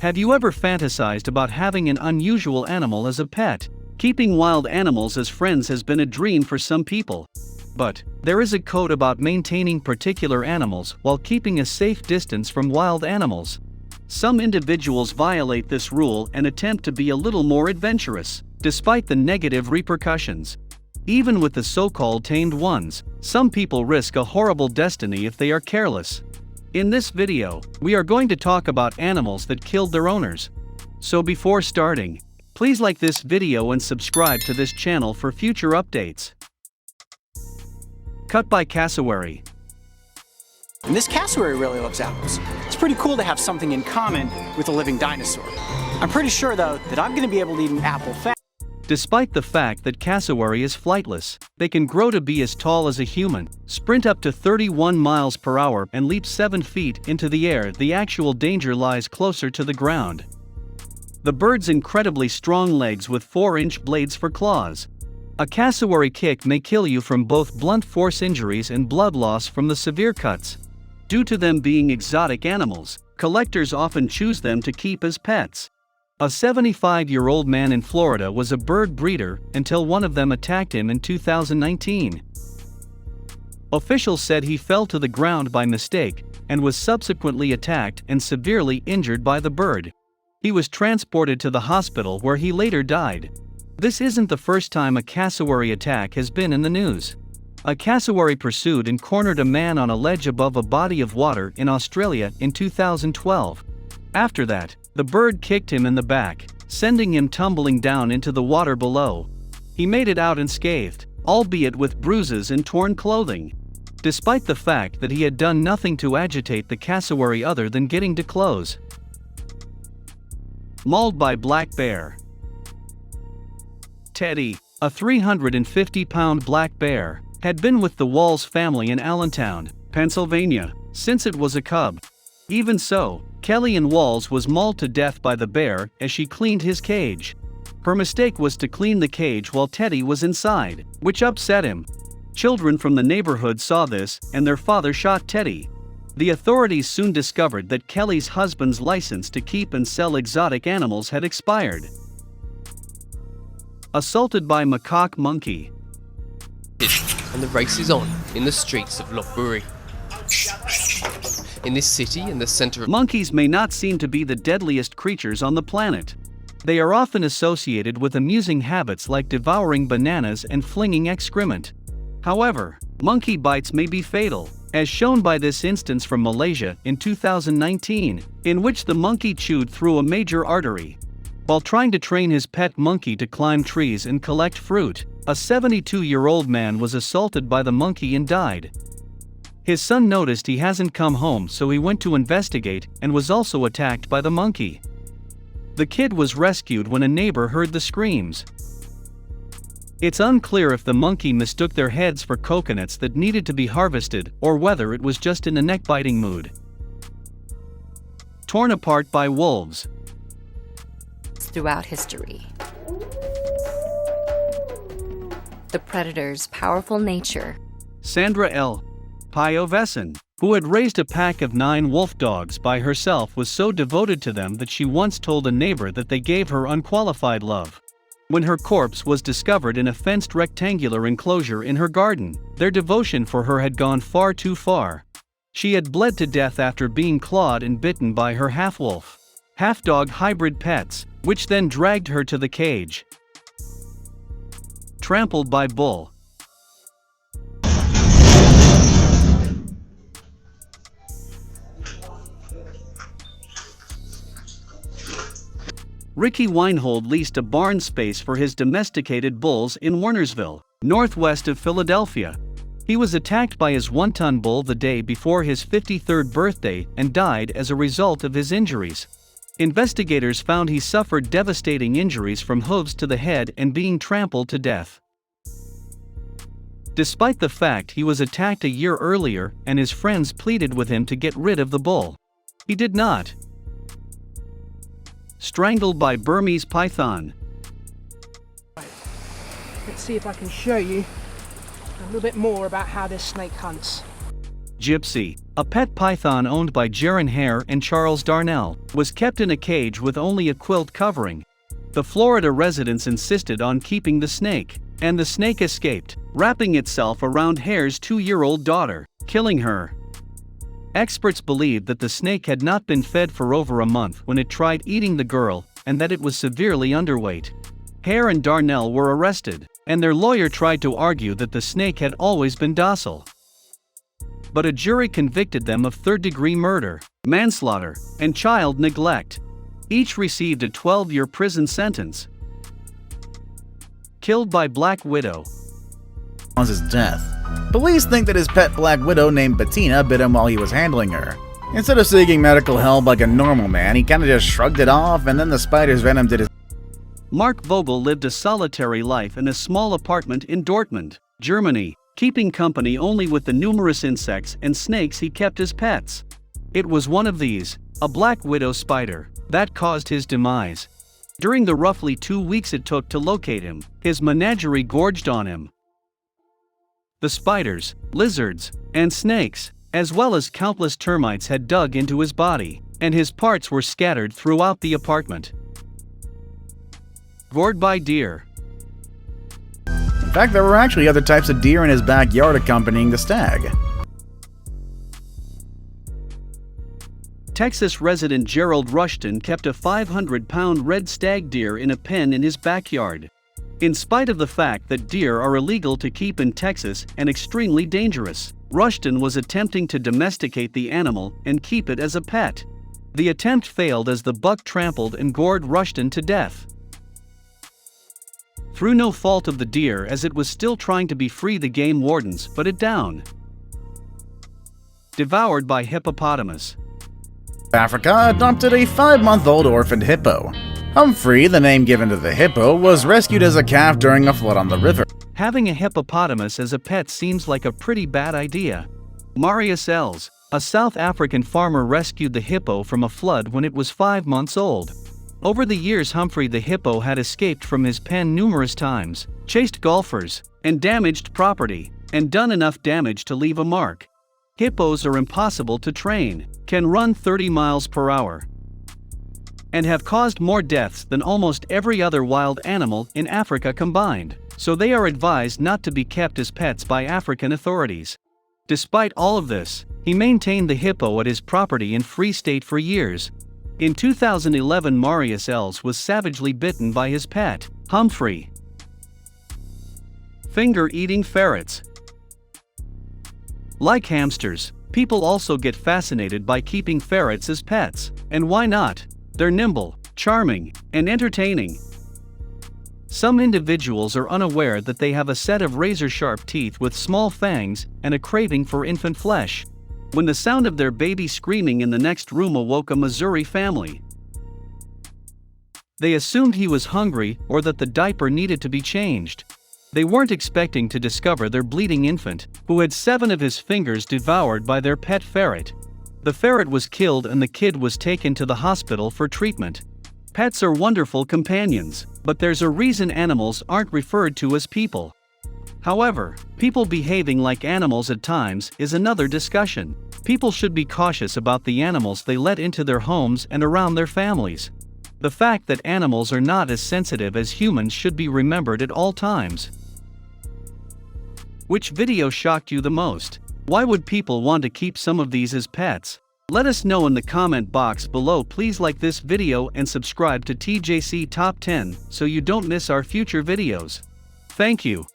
Have you ever fantasized about having an unusual animal as a pet? Keeping wild animals as friends has been a dream for some people. But there is a code about maintaining particular animals while keeping a safe distance from wild animals. Some individuals violate this rule and attempt to be a little more adventurous, despite the negative repercussions. Even with the so-called tamed ones, some people risk a horrible destiny if they are careless. In this video, we are going to talk about animals that killed their owners. So before starting, please like this video and subscribe to this channel for future updates. Cut by cassowary. And this cassowary really loves apples. It's pretty cool to have something in common with a living dinosaur. I'm pretty sure though that I'm going to be able to eat an apple fast. Despite the fact that cassowary is flightless, they can grow to be as tall as a human, sprint up to 31 miles per hour and leap 7 feet into the air. The actual danger lies closer to the ground. The bird's incredibly strong legs with 4-inch blades for claws. A cassowary kick may kill you from both blunt force injuries and blood loss from the severe cuts. Due to them being exotic animals, collectors often choose them to keep as pets. A 75-year-old man in Florida was a bird breeder until one of them attacked him in 2019. Officials said he fell to the ground by mistake and was subsequently attacked and severely injured by the bird. He was transported to the hospital where he later died. This isn't the first time a cassowary attack has been in the news. A cassowary pursued and cornered a man on a ledge above a body of water in Australia in 2012. After that, the bird kicked him in the back, sending him tumbling down into the water below. He made it out unscathed, albeit with bruises and torn clothing. Despite the fact that he had done nothing to agitate the cassowary other than getting to close. Mauled by black bear. Teddy, a 350-pound black bear, had been with the Walls family in Allentown, Pennsylvania, since it was a cub. Even so, Kelly Ann Walls was mauled to death by the bear as she cleaned his cage. Her mistake was to clean the cage while Teddy was inside, which upset him. Children from the neighborhood saw this and their father shot Teddy. The authorities soon discovered that Kelly's husband's license to keep and sell exotic animals had expired. Assaulted by macaque monkey. And the race is on in the streets of Lochbury. In this city, in the center of... Monkeys may not seem to be the deadliest creatures on the planet. They are often associated with amusing habits like devouring bananas and flinging excrement. However, monkey bites may be fatal, as shown by this instance from Malaysia in 2019, in which the monkey chewed through a major artery. While trying to train his pet monkey to climb trees and collect fruit, a 72-year-old man was assaulted by the monkey and died. His son noticed he hasn't come home, so he went to investigate and was also attacked by the monkey. The kid was rescued when a neighbor heard the screams. It's unclear if the monkey mistook their heads for coconuts that needed to be harvested or whether it was just in a neck-biting mood. Torn apart by wolves. Throughout history, the predator's powerful nature. Sandra L. Piovesan, who had raised a pack of 9 wolf dogs by herself, was so devoted to them that she once told a neighbor that they gave her unqualified love. When her corpse was discovered in a fenced rectangular enclosure in her garden, their devotion for her had gone far too far. She had bled to death after being clawed and bitten by her half-wolf, half-dog hybrid pets, which then dragged her to the cage. Trampled by bull. Ricky Weinhold leased a barn space for his domesticated bulls in Wernersville, northwest of Philadelphia. He was attacked by his 1-ton bull the day before his 53rd birthday and died as a result of his injuries. Investigators found he suffered devastating injuries from hooves to the head and being trampled to death. Despite the fact he was attacked a year earlier and his friends pleaded with him to get rid of the bull, he did not. Strangled by Burmese python. Let's see if I can show you a little bit more about how this snake hunts. Gypsy. A pet python owned by Jaron Hare and Charles Darnell was kept in a cage with only a quilt covering. The Florida residents insisted on keeping the snake, and the snake escaped, wrapping itself around Hare's 2-year-old daughter, killing her. Experts believed that the snake had not been fed for over a month when it tried eating the girl, and that it was severely underweight. Hare and Darnell were arrested, and their lawyer tried to argue that the snake had always been docile. But a jury convicted them of third-degree murder, manslaughter, and child neglect. Each received a 12-year prison sentence. Killed by Black Widow. On his death. Police think that his pet Black Widow named Bettina bit him while he was handling her. Instead of seeking medical help like a normal man, he kinda just shrugged it off, and then the spider's venom did his. Mark Vogel lived a solitary life in a small apartment in Dortmund, Germany, keeping company only with the numerous insects and snakes he kept as pets. It was one of these, a black widow spider, that caused his demise. During the roughly 2 weeks it took to locate him, his menagerie gorged on him. The spiders, lizards, and snakes, as well as countless termites had dug into his body, and his parts were scattered throughout the apartment. Gored by deer. In fact, there were actually other types of deer in his backyard accompanying the stag. Texas resident Gerald Rushton kept a 500-pound red stag deer in a pen in his backyard. In spite of the fact that deer are illegal to keep in Texas and extremely dangerous, Rushton was attempting to domesticate the animal and keep it as a pet. The attempt failed as the buck trampled and gored Rushton to death. Through no fault of the deer, as it was still trying to be free, the game wardens put it down. Devoured by hippopotamus. Africa adopted a 5-month-old orphaned hippo. Humphrey, the name given to the hippo, was rescued as a calf during a flood on the river. Having a hippopotamus as a pet seems like a pretty bad idea. Marius Els, a South African farmer, rescued the hippo from a flood when it was 5 months old. Over the years, Humphrey the hippo had escaped from his pen numerous times, chased golfers, and damaged property, and done enough damage to leave a mark. Hippos are impossible to train, can run 30 miles per hour, and have caused more deaths than almost every other wild animal in Africa combined, so they are advised not to be kept as pets by African authorities. Despite all of this, he maintained the hippo at his property in Free State for years. In 2011, Marius Els was savagely bitten by his pet, Humphrey. Finger-eating ferrets. Like hamsters, people also get fascinated by keeping ferrets as pets, and why not? They're nimble, charming, and entertaining. Some individuals are unaware that they have a set of razor-sharp teeth with small fangs and a craving for infant flesh. When the sound of their baby screaming in the next room awoke a Missouri family, they assumed he was hungry or that the diaper needed to be changed. They weren't expecting to discover their bleeding infant, who had 7 of his fingers devoured by their pet ferret. The ferret was killed and the kid was taken to the hospital for treatment. Pets are wonderful companions, but there's a reason animals aren't referred to as people. However, people behaving like animals at times is another discussion. People should be cautious about the animals they let into their homes and around their families. The fact that animals are not as sensitive as humans should be remembered at all times. Which video shocked you the most? Why would people want to keep some of these as pets? Let us know in the comment box below. Please like this video and subscribe to TJC Top 10 so you don't miss our future videos. Thank you.